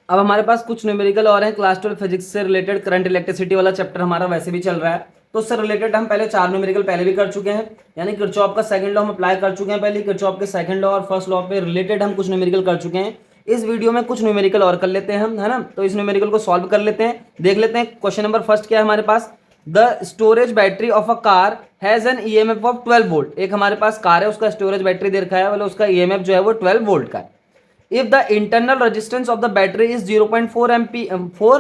अब हमारे पास कुछ न्यूमेरिकल और हैं। क्लास 12 फिजिक्स से रिलेटेड करंट इलेक्ट्रिसिटी वाला चैप्टर हमारा वैसे भी चल रहा है, तो उससे रिलेटेड हम पहले 4 न्यूमेरिकल पहले भी कर चुके हैं, यानी किरचॉफ का सेकंड लॉ हम अप्लाई कर चुके हैं। पहले किरचॉफ के सेकंड लॉ और फर्स्ट लॉ पे रिलेटेड हम कुछ न्यूमेरिकल कर चुके हैं। इस वीडियो में कुछ न्यूमेरिकल और कर लेते हैं हम, है ना। तो इस न्यूमेरिकल को सॉल्व कर लेते हैं, देख लेते हैं। क्वेश्चन नंबर फर्स्ट क्या है हमारे पास। The storage battery of a car has an EMF of 12 volt. एक हमारे पास कार है, उसका स्टोरेज बैटरी दे रखा है, मतलब उसका ईएमएफ जो है वो 12 वोल्ट का है। If the internal resistance of the battery is 0.4 4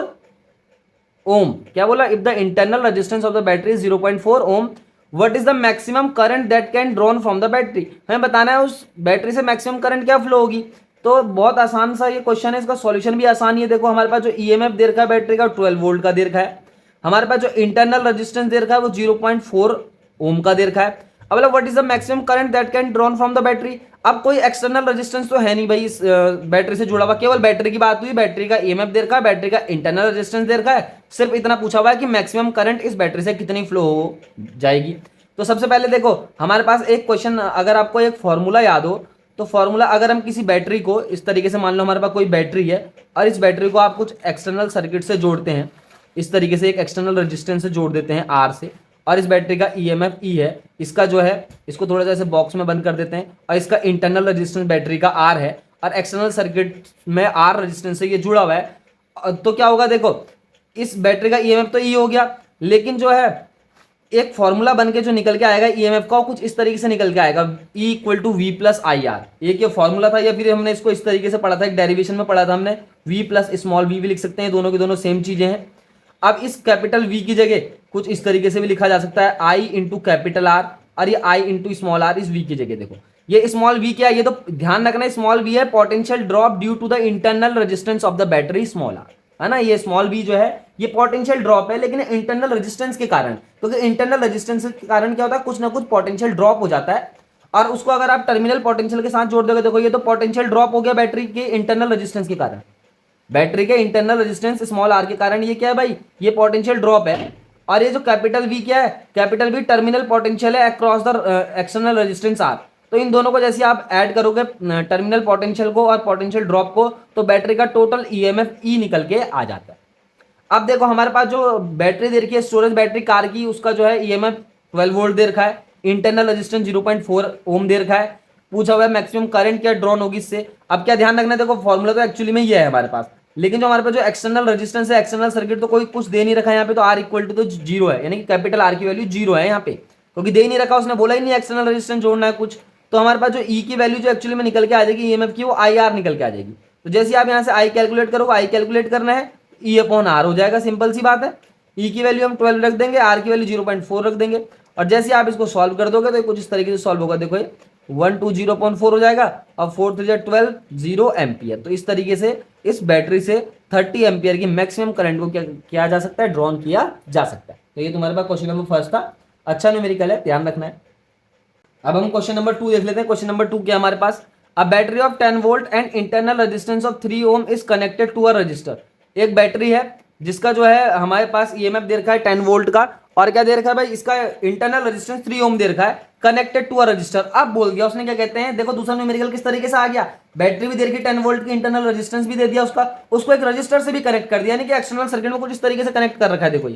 ohm, क्या बोला? If the internal resistance of the battery is 0.4 ohm, what is the maximum current that can drawn from the battery? हमें बताना है उस बैटरी से maximum current क्या flow होगी। तो बहुत आसान सा ये क्वेश्चन है, इसका सॉल्यूशन भी आसान ही है। देखो हमारे पास जो ईएमएफ दे रखा है बैटरी का 12 वोल्ट का दे रखा है, हमारे पास जो इंटरनल रेजिस्टेंस दे रखा है वो 0.4 ओम का दे रखा है। अब मतलब what is the maximum current that can drawn from the battery. अब कोई एक्सटर्नल रेजिस्टेंस तो है नहीं भाई इस बैटरी से जुड़ा हुआ, केवल बैटरी की बात हुई। बैटरी का ईएमएफ दे रखा है, बैटरी का इंटरनल रेजिस्टेंस दे रखा है, सिर्फ इतना पूछा हुआ है कि मैक्सिमम करंट इस बैटरी से कितनी फ्लो हो जाएगी। तो सबसे पहले देखो हमारे पास एक क्वेश्चन, अगर आपको एक फॉर्मूला याद हो तो फॉर्मूला, अगर हम किसी बैटरी को इस तरीके से, मान लो हमारे पास कोई बैटरी है और इस बैटरी को आप कुछ एक्सटर्नल सर्किट से जोड़ते हैं, इस तरीके से एक एक्सटर्नल रेजिस्टेंस से जोड़ देते हैं आर से, और इस बैटरी का ईएमएफ ई है, इसका जो है इसको थोड़ा सा ऐसे बॉक्स में बंद कर देते हैं, और इसका इंटरनल रेजिस्टेंस बैटरी का आर है और एक्सटर्नल सर्किट में आर रेजिस्टेंस से ये जुड़ा हुआ है। तो क्या होगा, देखो इस बैटरी का ईएमएफ तो ई हो गया, लेकिन जो है एक फॉर्मूला बन के जो निकल के आएगा ईएमएफ का, कुछ इस तरीके से निकल के आएगा, E equal to V plus I R. ये क्या फॉर्मूला था, या फिर हमने इसको इस तरीके से पढ़ा था, एक डेरिवेशन में पढ़ा था हमने, वी प्लस स्मॉल वी भी लिख सकते हैं, दोनों की दोनों सेम चीजें हैं। अब इस कैपिटल वी की जगह कुछ इस तरीके से भी लिखा जा सकता है, आई इंटू कैपिटल आर, और ये आई इंटू स्मॉल आर इस वी की जगह। देखो ये स्मॉल वी क्या है, ये तो ध्यान रखना, स्मॉल वी है potential drop due to the internal resistance of the battery small R, है ना। ये स्मॉल वी जो है ये पोटेंशियल ड्रॉप है, लेकिन इंटरनल रेजिस्टेंस के कारण, क्योंकि इंटरनल रेजिस्टेंस के कारण क्या होता है, कुछ ना कुछ पोटेंशियल ड्रॉप हो जाता है, और उसको अगर आप टर्मिनल पोटेंशियल के साथ जोड़ दोगे, देखो ये तो पोटेंशियल ड्रॉप हो गया बैटरी के इंटरनल रेजिस्टेंस के कारण। बैटरी के इंटरनल रेजिस्टेंस स्मॉल आर के कारण ये क्या है भाई, ये पोटेंशियल ड्रॉप है। और ये जो कैपिटल वी क्या है, कैपिटल वी टर्मिनल पोटेंशियल है across the external resistance R. तो इन दोनों को जैसे आप ऐड करोगे टर्मिनल पोटेंशियल को और पोटेंशियल ड्रॉप को, तो बैटरी का टोटल ईएमएफ ई निकल के आ जाता है। अब देखो हमारे पास जो बैटरी दे रखी है स्टोरेज बैटरी कार की, उसका जो है ईएमएफ 12 वोल्ट दे रखा है, इंटरनल रेजिस्टेंस 0.4 ओम दे रखा है, पूछा हुआ है मैक्सिमम करंट क्या ड्रॉन होगी इससे। अब क्या ध्यान रखना है, देखो फॉर्मूला तो एक्चुअली में ये है हमारे पास, लेकिन जो हमारे पास जो एक्सटर्नल रेजिस्टेंस है, एक्सटर्नल सर्किट तो कोई कुछ दे नहीं रखा है यहाँ पे, तो आर इक्वल टू तो जीरो है, यानी कि कैपिटल आर की वैल्यू जीरो है यहाँ पे, क्योंकि दे ही नहीं रखा, उसने बोला ही नहीं एक्सटर्नल रेजिस्टेंस जोड़ना है कुछ। तो हमारे पास जो ई की वैल्यू जो एक्चुअली में निकल के आ जाएगी ईएमएफ की, वो आई आर निकल के आ जाएगी। तो जैसे आप यहाँ से आई कैलकुलेट करोगे, आई कैलकुलेट करना है, ई अपॉन आर हो जाएगा, सिंपल सी बात है। ई की वैल्यू हम 12 रख देंगे, आर की वैल्यू 0.4 रख देंगे, और जैसे आप इसको सॉल्व कर दोगे तो कुछ इस तरीके से सॉल्व होगा। देखो ये 120.4 हो जाएगा, और 4 3 12 0 एम्पियर। तो इस तरीके से इस बैटरी से 30 एम्पियर की मैक्सिमम करंट को क्या किया जा सकता है, ड्रॉन किया जा सकता है। तो ये तुम्हारे पास क्वेश्चन नंबर फर्स्ट था, अच्छा न्यूमेरिकल है, ध्यान रखना है। अब हम क्वेश्चन नंबर 2 देख लेते हैं। क्वेश्चन नंबर 2 क्या हमारे पास, a battery of 10 volt and internal resistance of 3 ohm is connected to a resistor. एक बैटरी है जिसका जो है हमारे पास ईएमएफ दे रखा है 10 वोल्ट का, और क्या दे रखा है भाई, इसका इंटरनल रेजिस्टेंस 3 ओम दे रखा है, कनेक्टेड टू अ रजिस्टर। अब बोल दिया उसने, क्या कहते हैं, देखो दूसरा न्यूमेरिकल किस तरीके से आ गया, बैटरी भी दे रखी 10 वोल्ट की, इंटरनल रेजिस्टेंस भी दे दिया उसका, उसको एक रजिस्टर से भी कनेक्ट कर दिया, यानी कि एक्सटर्नल सर्किट में कुछ इस तरीके से कनेक्ट कर रखा है। देखो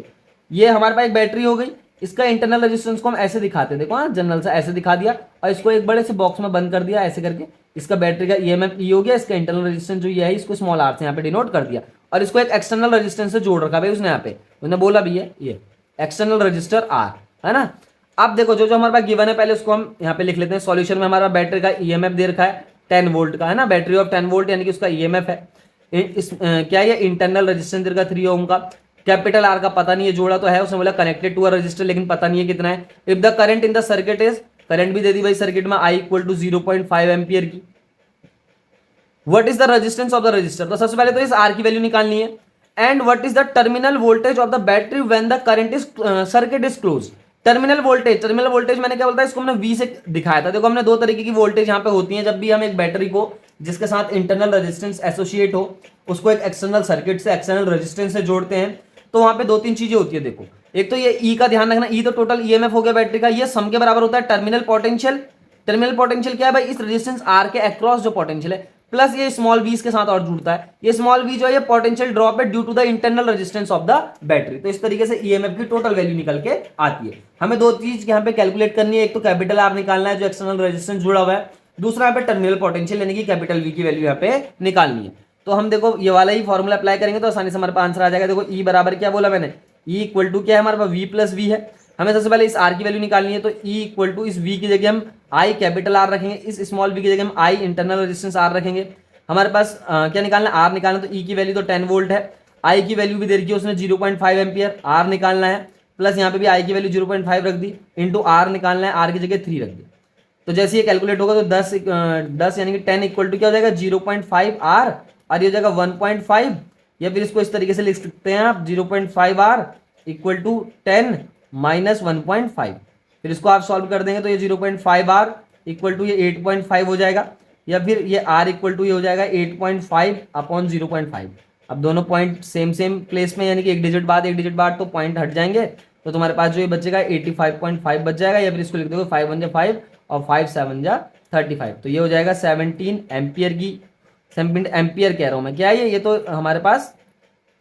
ये हमारे पास एक बैटरी हो गई, इसका इंटरनल रेजिस्टेंस को हम ऐसे दिखाते हैं, देखो हाँ जनरल से ऐसे दिखा दिया, और इसको एक बड़े से बॉक्स में बंद कर दिया ऐसे करके। इसका बैटरी का ईएमएफ ई हो गया, इसका इंटरनल रेजिस्टेंस जो ये है इसको स्मॉल आर से यहाँ पे डिनोट कर दिया, और इसको एक एक्सटर्नल रेजिस्टेंस से जोड़ रखा भाई उसने, यहाँ पे उसने बोला भी है ये एक्सटर्नल रजिस्टर आर, है ना। अब देखो जो जो हमारे पास गिवन है पहले उसको हम यहाँ पे लिख लेते हैं। सॉल्यूशन में हमारा बैटरी का ईएमएफ दे रखा है 10 वोल्ट का, है ना, बैटरी ऑफ 10 वोल्ट यानी कि उसका ईएमएफ है क्या है, इंटरनल रेजिस्टेंस दे रखा 3 ओम का, कैपिटल आर का पता नहीं है, जोड़ा तो है, उसने बोला कनेक्टेड टू अ रजिस्टर, लेकिन पता नहीं है कितना है। If the current in the circuit is, current भी दे दी भाई सर्किट में, आई इक्वल टू 0.5 एम्पियर की। What is the resistance of the register, तो सबसे पहले तो इस आर की वैल्यू निकालनी है। And what is the terminal voltage of the battery when the current is circuit is close. Terminal voltage मैंने क्या बोलता है, इसको हमने वी से दिखाया था। देखो हमने दो तरीके की वोल्टेज यहाँ पे होती है, जब भी हम एक बैटरी को जिसके साथ इंटरनल रेजिस्टेंस एसोसिएट हो, उसको एक एक्सटर्नल सर्किट से एक्सटर्नल रेजिस्टेंस से जोड़ते हैं, तो वहां पे दो तीन चीजें होती है। देखो एक तो ये ई का ध्यान रखना, ई तो टोटल ईएमएफ हो गया बैटरी का, ये सम के बराबर होता है टर्मिनल पोटेंशियल। टर्मिनल पोटेंशियल क्या है भाई, इस रेजिस्टेंस आर के अक्रॉस जो पोटेंशियल है, प्लस ये स्मॉल वी इसके साथ और जुड़ता है। ये स्मॉल वी जो है ये पोटेंशियल ड्रॉप है due to the internal resistance of the battery. तो इस तरीके से ईएमएफ की टोटल वैल्यू निकल के आती है। हमें दो चीज यहाँ पे कैलकुलेट करनी है, एक तो कैपिटल आर निकालना है जो एक्सटर्नल रेजिस्टेंस जुड़ा हुआ है, दूसरा यहाँ पे टर्मिनल पोटेंशियल यानी कि कैपिटल वी की वैल्यू यहाँ पे निकालनी है। तो हम देखो ये वाला ही फॉर्मूला अप्लाई करेंगे तो आसानी से हमारे पास आंसर आ जाएगा। देखो ई बराबर क्या बोला मैंने, ई इक्वल टू क्या है हमारे पास वी प्लस वी है। हमें सबसे पहले इस आर की वैल्यू निकालनी है, तो ई इक्वल टू इस वी की जगह हम आई कैपिटल आर रखेंगे, इस स्मॉल वी की जगह हम आई इंटरनल रेजिस्टेंस आर रखेंगे। हमारे पास क्या निकालना है, आर निकालना, तो ई की वैल्यू तो 10 वोल्ट है, आई की वैल्यू भी दे रखी है उसने 0.5 एम्पियर, आर निकालना है, प्लस यहाँ पे भी आई की वैल्यू 0.5 रख दी, इंटू आर निकालना है, आर की जगह 3 रख दी। तो जैसे ये कैलकुलेट होगा तो 10 यानी कि 10 इक्वल टू क्या हो जाएगा 0.5 आर, और ये हो जाएगा 1.5, या फिर इसको इस तरीके से लिख सकते हैं आप 0.5 आर इक्वल टू 10 माइनस 1.5। फिर इसको आप सॉल्व कर देंगे तो ये 0.5 आर इक्वल टू ये 8.5 हो जाएगा, या फिर ये आर इक्वल टू ये हो जाएगा 8.5 अपॉन 0.5। अब दोनों पॉइंट सेम सेम प्लेस में यानी कि एक डिजिट बाद तो पॉइंट हट जाएंगे, तो तुम्हारे पास जो ये बचेगा 85.5 बच जाएगा, या फिर इसको लिख दोगे 5 1 जा 5 और 5 7 जा 35। तो ये हो जाएगा 17 एम्पियर की, 17 एम्पियर कह रहा हूं मैं, क्या है ये तो हमारे पास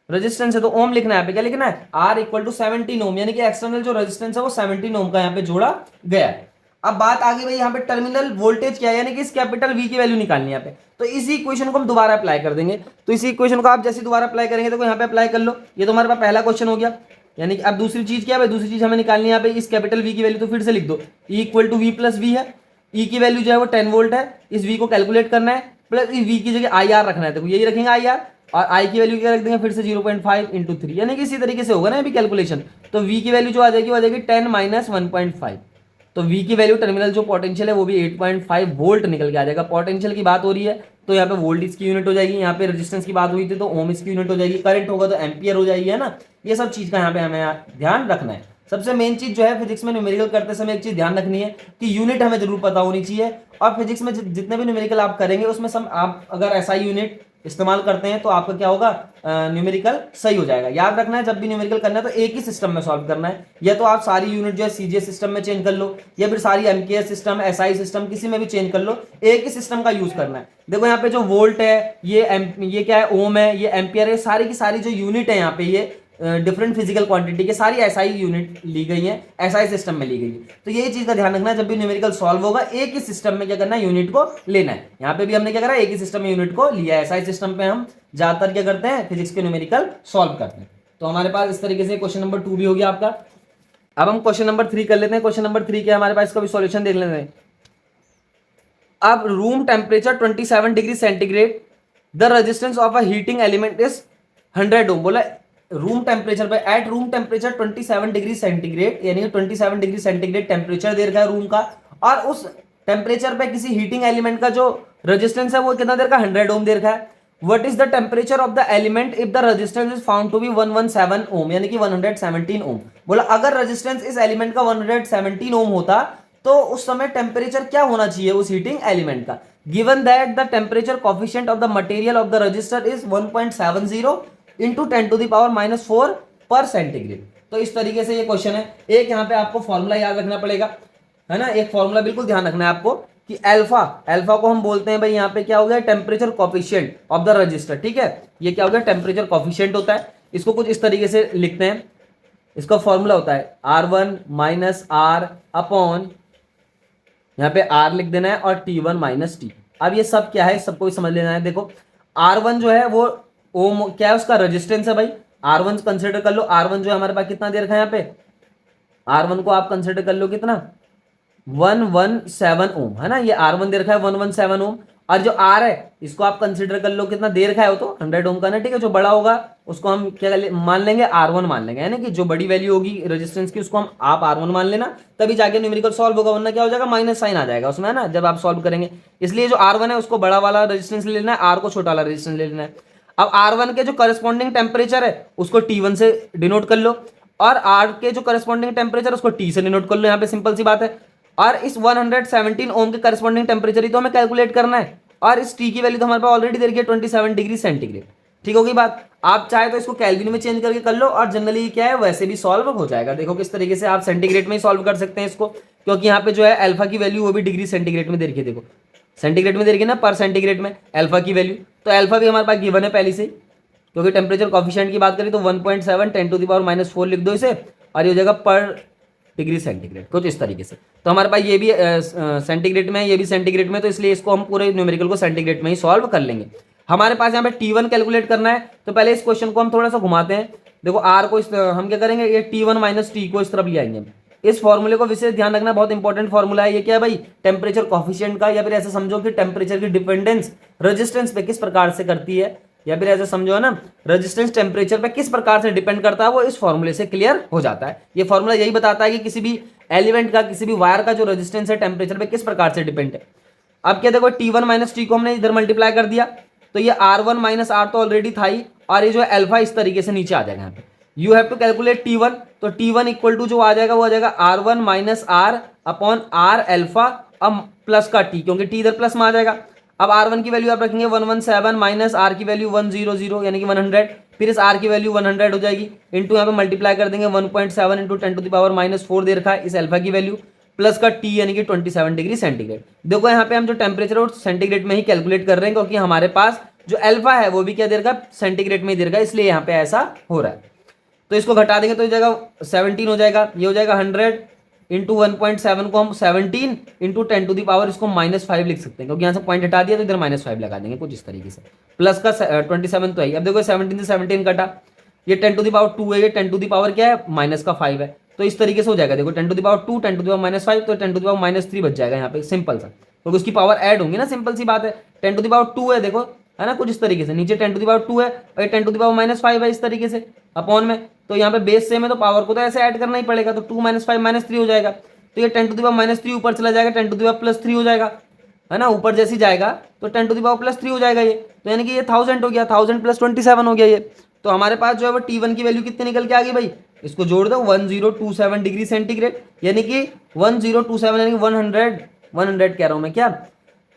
रेजिस्टेंस है, तो ओम लिखना है, यहाँ पे क्या लिखना है, आर इक्वल टू 17 ओम, यानी कि एक्सटर्नल जो रेजिस्टेंस है वो 17 ओम का यहाँ पे जोड़ा गया है। अब बात आ गई भाई यहाँ पे टर्मिनल वोल्टेज क्या है, यानी कि इस कैपिटल वी की वैल्यू निकालनी है यहाँ पे। तो इसी इक्वेशन को हम दोबारा अप्लाई कर देंगे। तो इसी इक्वेशन को आप जैसे दोबारा अप्लाई करेंगे तो यहाँ पे अप्लाई कर लो, ये तो हमारे पास पहला क्वेश्चन हो गया। यानी कि अब दूसरी चीज क्या है भाई, दूसरी चीज हमें निकालनी है यहाँ पे इस कैपिटल वी की वैल्यू, तो फिर से लिख दो E equal to V plus V है, ई की वैल्यू जो है वो 10 वोल्ट है, इस वी को कैलकुलेट करना है, प्लस इस वी की जगह आई आर रखना है, देखो यही रखेंगे आई आर, और आई की वैल्यू क्या रख देंगे फिर से 0.5 इंटू 3, यानी कि इसी तरीके से होगा ना अभी कैलकुलेशन। तो वी की वैल्यू जो आ जाएगी 10 माइनस 1.5। तो वी की वैल्यू टर्मिनल जो पोटेंशियल है वो भी 8.5 वोल्ट निकल के आ जाएगा। पोटेंशियल की बात हो रही है तो यहाँ पे वोल्ट इसकी यूनिट हो जाएगी, यहाँ पे रेजिस्टेंस की बात हुई थी तो ओम इसकी यूनिट हो जाएगी, करंट होगा तो एम्पियर हो जाएगी, है ना। ये सब चीज का यहाँ पे हमें ध्यान रखना है। सबसे मेन चीज जो है फिजिक्स में न्यूमेरिकल करते समय एक चीज ध्यान रखनी है कि यूनिट हमें जरूर पता होनी चाहिए, और फिजिक्स में जितने भी न्यूमेरिकल आप करेंगे उसमें सब आप अगर एसआई यूनिट इस्तेमाल करते हैं तो आपका क्या होगा, न्यूमेरिकल सही हो जाएगा। याद रखना है जब भी न्यूमेरिकल करना है तो एक ही सिस्टम में सॉल्व करना है, या तो आप सारी यूनिट जो है सीजीएस सिस्टम में चेंज कर लो, या फिर सारी एमकेएस सिस्टम एसआई सिस्टम किसी में भी चेंज कर लो, एक ही सिस्टम का यूज करना है। देखो यहाँ पे जो वोल्ट है ये क्या है ओम है, ये एम्पियर है, सारी की सारी जो यूनिट है यहाँ पे ये डिफरेंट फिजिकल क्वांटिटी के सारी एसआई यूनिट ली गई है, एसआई सिस्टम में ली गई है। तो यही चीज का ध्यान रखना है जब भी न्यूमेरिकल सॉल्व होगा एक ही सिस्टम में क्या करना है, यूनिट को लेना है। यहाँ पे भी हमने क्या करा, एक ही सिस्टम में यूनिट को लिया है। एसआई सिस्टम पे हम ज्यादातर क्या करते हैं, फिजिक्स के न्यूमेरिकल सॉल्व करते हैं। तो हमारे पास इस तरीके से क्वेश्चन नंबर 2 भी हो गया आपका। अब हम क्वेश्चन नंबर 3 कर लेते हैं। क्वेश्चन नंबर 3 क्या हमारे पास, इसका भी सॉल्यूशन देख लेते हैं। अब room temperature 27 degree centigrade, the resistance of a heating element is 100 ओम। बोला रूम टेम्परेचर पे, at room temperature 27 degree centigrade, यानी कि 27 डिग्री सेंटीग्रेड टेम्परेचर दे रखा है रूम का, और उस टेम्परेचर पे किसी हीटिंग एलिमेंट का जो रेजिस्टेंस है वो कितना देर का 100 ओम दे रखा है। What is the temperature of the element if the resistance is found to be 117 ohm, यानी कि 117 ओम। बोला अगर रेजिस्टेंस इस एलिमेंट का 117 ओम होता तो उस समय टेम्परेचर क्या होना चाहिए उस हीटिंग एलिमेंट का। Given that the temperature coefficient of the material of the register is 1.70 into 10⁻⁴ पर सेंटीग्रेड। तो इस तरीके से ये क्वेश्चन है। एक यहाँ पे आपको फॉर्मूला याद रखना पड़ेगा, है ना, एक फॉर्मूला बिल्कुल ध्यान रखना है आपको कि अल्फा को हम बोलते हैं भाई यहाँ पे क्या हो गया, temperature coefficient of the register, ठीक है। ये क्या हो गया, टेम्परेचर कोफिशिएंट होता है। इसको कुछ इस तरीके से लिखते हैं, इसका फॉर्मूला होता है R1 माइनस आर अपॉन, यहाँ पे R लिख देना है, और T1 माइनस T। अब ये सब क्या है, सबको समझ लेना है। देखो R1 जो है वो ओम क्या है, उसका रेजिस्टेंस है भाई। R1 कंसिडर कर लो, R1 जो है हमारे पास कितना दे रखा है यहाँ पे, R1 को आप कंसिडर कर लो कितना, 117 ओम, है ना। ये R1 दे रखा है 117 ओम, और जो R है इसको आप कंसिडर कर लो कितना दे रखा है, वो तो 100 ओम का ना, ठीक है। जो बड़ा होगा उसको हम क्या मान लेंगे, R1 मान लेंगे, है ना, कि जो बड़ी वैल्यू होगी रेजिस्टेंस की उसको हम आप R1 मान लेना, तभी जाके न्यूमेरिकल सॉल्व होगा, वरना क्या हो जाएगा, माइनस साइन आ जाएगा उसमें, है ना, जब आप सॉल्व करेंगे। इसलिए जो R1 है उसको बड़ा वाला रेजिस्टेंस ले लेना है, R को छोटा वाला रेजिस्टेंस ले लेना है। अब R1 के जो करस्पॉन्डिंग टेम्परेचर है उसको T1 से डिनोट कर लो, और R के जो करस्पॉन्डिंग टेम्परेचर उसको T से डिनोट कर लो, यहाँ पे सिंपल सी बात है। और इस 117 ओम के करस्पॉन्डिंग टेम्परेचर ही तो हमें कैलकुलेट करना है, और इस T की वैल्यू तो हमारे पास ऑलरेडी दे रखी है 27 डिग्री सेंटीग्रेड, ठीक होगी बात। आप चाहे तो इसको केल्विन में चेंज करके कर लो, और जनरली क्या है वैसे भी सॉल्व हो जाएगा। देखो किस तरीके से आप सेंटीग्रेड में ही सॉल्व कर सकते हैं इसको, क्योंकि यहाँ पे जो है अल्फा की वैल्यू वो भी डिग्री सेंटीग्रेड में दे रखी है। देखो सेंटीग्रेड में दे रखी है ना, पर सेंटीग्रेड में अल्फा की वैल्यू, तो अल्फा भी हमारे पास गिवन है पहले से, क्योंकि टेम्परेचर कॉफिशिएंट की बात करें तो 1.7 10⁻⁴ लिख दो इसे, और ये हो जाएगा पर डिग्री सेंटीग्रेड, कुछ इस तरीके से। तो हमारे पास ये भी सेंटीग्रेड में है, ये भी सेंटीग्रेड में, तो इसलिए इसको हम पूरे न्यूमेरिकल को सेंटीग्रेड में ही सॉल्व कर लेंगे। हमारे पास यहाँ पे T1 कैलकुलेट करना है, तो पहले इस क्वेश्चन को हम थोड़ा सा घुमाते हैं। देखो आर को हम क्या करेंगे, ये T1 माइनस टी को इस तरफ ले आएंगे। इस फॉर्मूले को विशेष ध्यान रखना, बहुत इंपॉर्टेंट फॉर्मूला है ये। क्या है भाई, टेम्परेचर कॉफिशिएंट का, या फिर ऐसा समझो कि टेम्परेचर की डिपेंडेंस रेजिस्टेंस पे किस प्रकार से करती है, या फिर ऐसा समझो है ना, रेजिस्टेंस टेम्परेचर पे किस प्रकार से डिपेंड करता है, वो इस फॉर्मूले से क्लियर हो जाता है। ये फॉर्मूला यही बताता है कि किसी भी एलिमेंट का, किसी भी वायर का जो रेजिस्टेंस है टेम्परेचर पे किस प्रकार से डिपेंड है। अब क्या देखो, T1 माइनस टी को हमने इधर मल्टीप्लाई कर दिया, तो ये R1 माइनस आर तो ऑलरेडी था ही, और ये जो है अल्फा इस तरीके से नीचे आ जाएगा यहाँ पे। You have to calculate T1, तो T1 इक्वल टू जो आ जाएगा वो आ जाएगा R1 minus R upon R alpha, अब प्लस का T, क्योंकि T इधर प्लस में आ जाएगा। अब R1 की वैल्यू आप रखेंगे 117 माइनस आर की वैल्यू 100 यानी कि 100, फिर इस R की वैल्यू 100 हो जाएगी, इंटू यहाँ पे मल्टीप्लाई कर देंगे 1.7 इंटू 10⁻⁴ दे रखा है इस अल्फा की वैल्यू, प्लस का T यानी कि 27 डिग्री सेंटीग्रेड। देखो यहाँ पे हम जो टेम्परेचर और सेंटीग्रेड में ही कैलकुलेट कर रहे हैं, क्योंकि हमारे पास जो अल्फा है वो भी क्या दे रखा है, सेंटीग्रेड में ही दे रखा है, इसलिए यहाँ पे ऐसा हो रहा है। तो इसको घटा देंगे तो ये जाएगा 17 हो जाएगा, ये हो जाएगा 100 इंटू 1.7 को हम 17 इंटू 10⁻, इसको -5 लिख सकते हैं, क्योंकि यहाँ से पॉइंट हटा दिया तो इधर -5 लगा देंगे कुछ इस तरीके से, प्लस का 27 तो है। अब देखो 17 से 17 कटा, ये 10⁻² है, ये 10 क्या है, माइनस का 5 है, तो इस तरीके से हो जाएगा। देखो 10⁻², 10⁻�5, तो 10⁻³ बच जाएगा यहाँ पे, सिंपल सा, क्योंकि उसकी पावर ऐड होंगी ना, सिंपल सी बात है। 10⁻² है देखो, है ना, कुछ इस तरीके से, नीचे 10⁻² है और 10⁻⁻5 है इस तरीके से अपॉन में, तो यहाँ पे बेस सेम है तो पावर को तो ऐसे ऐड करना ही पड़ेगा, तो 2 - 5 - 3 हो जाएगा, तो ये 10⁻³ ऊपर चला जाएगा, 10⁻+3 हो जाएगा, है ना, ऊपर जैसे जाएगा तो 10⁻+3 हो जाएगा ये, तो यानी कि ये 1000 हो गया, 1000 + 27 हो गया ये। तो हमारे पास जो है वो T1 की वैल्यू कितनी निकल के आ गई भाई, इसको जोड़ दो, 1027 डिग्री सेंटीग्रेड, यानी कि 1027 यानी कि 100 कह रहा हूं मैं क्या,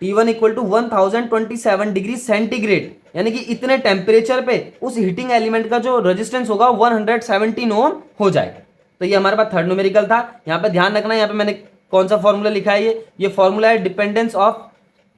T1 equal to 1027 degree centigrade, यानी कि इतने टेम्परेचर पे उस हीटिंग एलिमेंट का जो रेजिस्टेंस होगा 117 ओम हो जाएगा। तो ये हमारे पास थर्ड न्यूमेरिकल था। यहाँ पे ध्यान रखना, यहाँ पे मैंने कौन सा फॉर्मूला लिखा है, ये फॉर्मूला है dependence of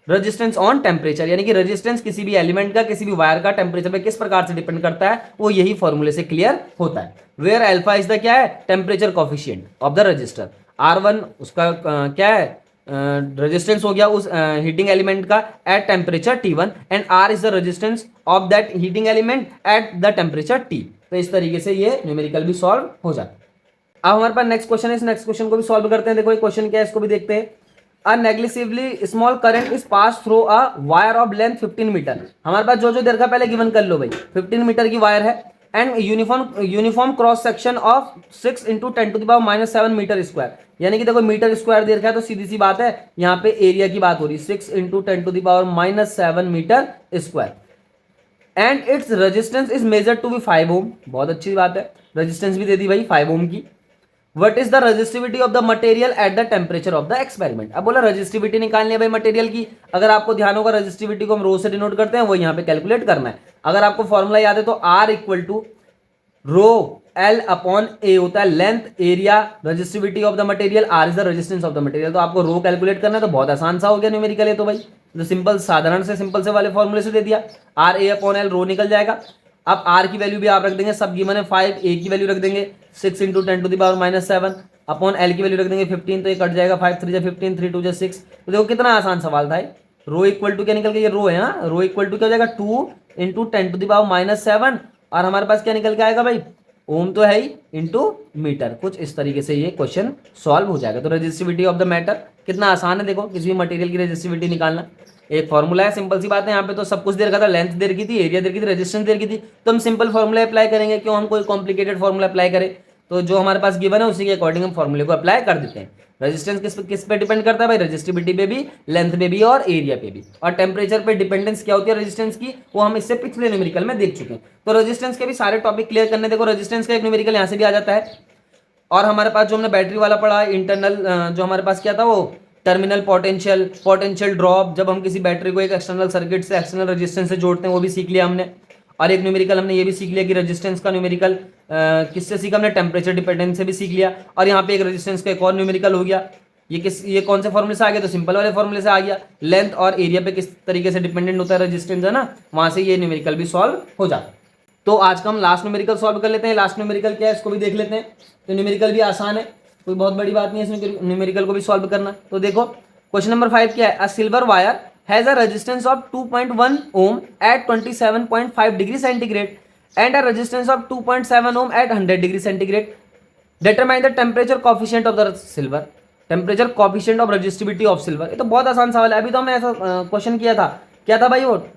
resistance on temperature, यानी कि रेजिस्टेंस किसी भी एलिमेंट का, किसी भी वायर का टेम्परेचर पे किस प्रकार से डिपेंड करता है, वो यही फॉर्मूले से क्लियर होता है। वेयर अल्फा इज द क्या है, temperature coefficient of the register, R1 उसका क्या है, रेजिस्टेंस हो गया उस हीटिंग एलिमेंट का at temperature T1, and R is the resistance of that heating element at the temperature T। तो इस तरीके से ये न्यूमेरिकल भी सॉल्व हो जाता है। अब हमारे पास नेक्स्ट क्वेश्चन है, इस नेक्स्ट क्वेश्चन को भी सॉल्व करते हैं। देखो ये क्वेश्चन क्या है, इसको भी देखते हैं। A negligibly small current is passed through a wire of length 15 metre. हमारे पास जो जो दे रखा पहले गिवन कर लो भाई, 15 मीटर की वायर है, and uniform cross section of 6 into 10⁻⁷ metre square, यानी कि देखो मीटर स्क्वायर दे रखा है, तो सीधी सी बात है यहाँ पे एरिया की बात हो रही है, 6 into 10⁻⁷ metre square, and its resistance is measured to be 5 ohm. बहुत अच्छी बात है, रेजिस्टेंस भी दे दी भाई 5 ओम की। What is the resistivity of the material at the temperature of the experiment? अब बोला रेजिस्टिविटी निकालनी है भाई मटेरियल की। अगर आपको ध्यान होगा रेजिस्टिविटी को हम रो से डिनोट करते हैं, वो यहाँ पे कैलकुलेट करना है। अगर आपको फॉर्मूला याद है तो R equal to rho L upon A होता है length area resistivity of the material, R is the resistance of the material. तो आपको रो कैलकुलेट करना है, तो बहुत आसान सा हो गया न्यूमेरिकल है तो भाई, तो सिंपल साधारण से सिंपल से वाले फॉर्मूले से दे दिया, R A अपॉन L रो निकल जाएगा। अब R की वैल्यू भी आप रख देंगे, सब गिवन है 5, A की वैल्यू रख देंगे 6 इंटू 10⁻⁷ अपॉन L की वैल्यू रख देंगे 15, तो ये कट जाएगा 5 3 15 3 2 6। तो देखो कितना आसान सवाल था। रो इक्वल टू क्या निकल के, ये रो है, हाँ, रो इक्वल टू क्या हो जाएगा 2 इंटू 10⁻⁷, और हमारे पास क्या निकल के आएगा भाई, ओम तो है ही इंटू मीटर। कुछ इस तरीके से ये क्वेश्चन सॉल्व हो जाएगा। तो रेजिस्टिविटी ऑफ द मैटर कितना आसान है, देखो किसी भी मटेरियल की रेजिस्टिविटी निकालना, एक फॉर्मूला है, सिंपल सी बात है। यहाँ पे तो सब कुछ दे रखा था, लेंथ दे रखी थी, एरिया दे रखी थी, रेजिस्टेंस दे रखी थी, तो हम सिंपल फॉर्मूला अप्लाई करेंगे, क्यों हम कोई कॉम्प्लिकेटेड फॉर्मूला अप्लाई करें। तो जो हमारे पास गिवन है उसी के अकॉर्डिंग हम फॉर्मूले को अप्लाई कर देते हैं। रेजिस्टेंस किस पे डिपेंड करता है भाई, रेजिस्टिविटी पे भी, लेंथ पे भी और एरिया पे भी। और टेम्परेचर पे डिपेंडेंस क्या होती है रेजिस्टेंस की, वो हम इससे पिछले न्यूमेरिकल में देख चुके हैं। तो रेजिस्टेंस के भी सारे टॉपिक क्लियर करने, देखो रेजिस्टेंस का एक न्यूमेरिकल यहाँ से भी आ जाता है। और हमारे पास जो हमने बैटरी वाला पढ़ा, इंटरनल जो हमारे पास क्या था वो टर्मिनल पोटेंशियल ड्रॉप, जब हम किसी बैटरी को एक एक्सटर्नल सर्किट से एक्सटर्नल रेजिस्टेंस से जोड़ते हैं, वो भी सीख लिया हमने। और एक न्यूमेरिकल हमने ये भी सीख लिया कि रेजिस्टेंस का न्यूमेरिकल किससे सीखा हमने, टेम्परेचर डिपेंडेंस से भी सीख लिया। और यहाँ पे एक रेजिस्टेंस का एक और न्यूमेरिकल हो गया, ये कौन से फॉर्मूले से आ गया, तो सिंपल वाले फॉर्मूले से आ गया। लेंथ और एरिया पे किस तरीके से डिपेंडेंट होता है रेजिस्टेंस, है ना, वहां से ये न्यूमेरिकल भी सॉल्व हो जाता है। तो आज का हम लास्ट न्यूमेरिकल सॉल्व कर लेते हैं। लास्ट न्यूमेरिकल क्या है इसको भी देख लेते हैं। तो न्यूमेरिकल भी आसान है, कोई बहुत बड़ी बात नहीं है इसमें न्यूमेरिकल को भी सॉल्व करना। तो देखो क्वेश्चन नंबर 5 क्या है, a silver wire has a resistance of 2.1 ohm at 27.5 degree centigrade and a resistance of 2.7 ohm at 100 degree centigrade. Determine the temperature coefficient of the silver, temperature coefficient of resistivity of silver. ये तो बहुत आसान सवाल है, अभी तो हमने ऐसा क्वेश्चन किया था। क्या था भाई वो,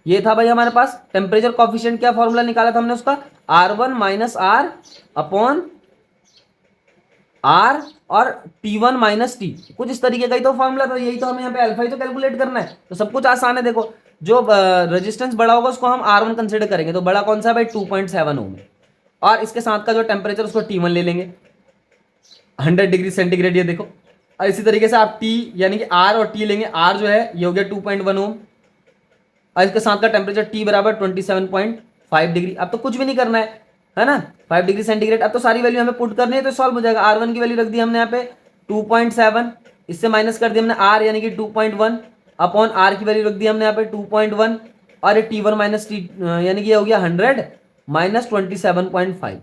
ये था भाई हमारे पास टेम्परेचर कोफिशिएंट, क्या फॉर्मूला निकाला था हमने उसका, R1 minus R upon are और T1 माइनस टी, कुछ इस तरीके का ही तो फॉर्मूला था। यही तो हमें यहाँ पे अल्फा ही तो कैलकुलेट करना है, तो सब कुछ आसान है। देखो जो रेजिस्टेंस बड़ा होगा उसको हम R1 कंसिडर करेंगे, तो बड़ा कौन सा है भाई 2.7 ओम है, और इसके साथ का जो टेम्परेचर उसको T1 ले लेंगे 100 डिग्री सेंटीग्रेड, ये देखो। और इसी तरीके से आप T यानी कि R और T लेंगे, R जो है ये हो गया 2.1 ओम और इसके साथ का टेम्परेचर T बराबर 27.5 डिग्री। अब तो कुछ भी नहीं करना है ना, 5 डिग्री सेंटीग्रेड। अब तो सारी वैल्यू हमें पुट करनी है तो सॉल्व हो जाएगा। R1 की वैल्यू रख दी हमने यहाँ पे 2.7, इससे माइनस कर दिया हमने R यानी कि 2.1 अपॉन R की वैल्यू रख दी हमने यहाँ पे 2.1 और ये T1 माइनस T यानी कि ये हो गया 100 माइनस 27.5।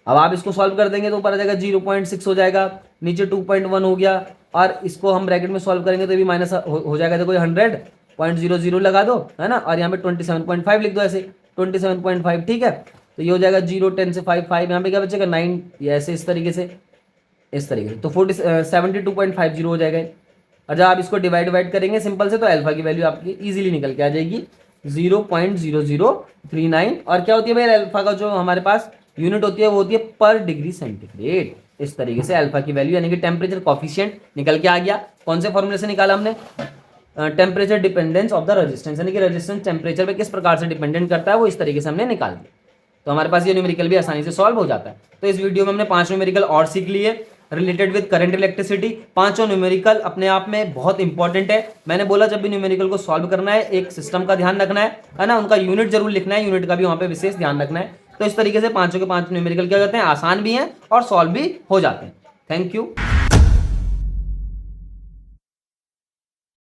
अब आप इसको सॉल्व कर देंगे तो ऊपर आ जाएगा 0.6 हो जाएगा, नीचे 2.1 हो गया और इसको हम ब्रैकेट में सॉल्व करेंगे तो भी माइनस हो जाएगा। देखो 100.00 लगा दो, है ना, और यहाँ पे 27.5 लिख दो ऐसे 27.5, ठीक है। तो ये हो जाएगा 0, 10 से 5, 5 यहाँ पे क्या बचेगा 9, ये ऐसे इस तरीके से तो 72.50 हो जाएगा। और जब आप इसको डिवाइड करेंगे सिंपल से तो अल्फा की वैल्यू आपकी इजीली निकल के आ जाएगी 0.0039। और क्या होती है भाई अल्फा का जो हमारे पास यूनिट होती है वो होती है पर डिग्री सेंटीग्रेड। इस तरीके से अल्फा की वैल्यू यानी कि टेम्परेचर कोफिशिएंट निकल के आ गया। कौन से फॉर्मूले से निकाला हमने, temperature dependence of the resistance, यानी कि रेजिस्टेंस टेम्परेचर पे किस प्रकार से डिपेंडेंट करता है वो इस तरीके से हमने निकाल दिया। तो हमारे पास ये न्यूमेरिकल भी आसानी से सॉल्व हो जाता है। तो इस वीडियो में हमने 5 न्यूमेरिकल और सीख लिए related with current electricity. 5 numerical अपने आप में बहुत इंपॉर्टेंट है। मैंने बोला जब भी न्यूमेरिकल को सॉल्व करना है एक सिस्टम का ध्यान रखना है ना, उनका यूनिट जरूर लिखना है, यूनिट का भी वहां पे विशेष ध्यान रखना है। तो इस तरीके से 5 के 5 न्यूमेरिकल क्या कहते हैं, आसान भी हैं और सॉल्व भी हो जाते हैं। Thank you.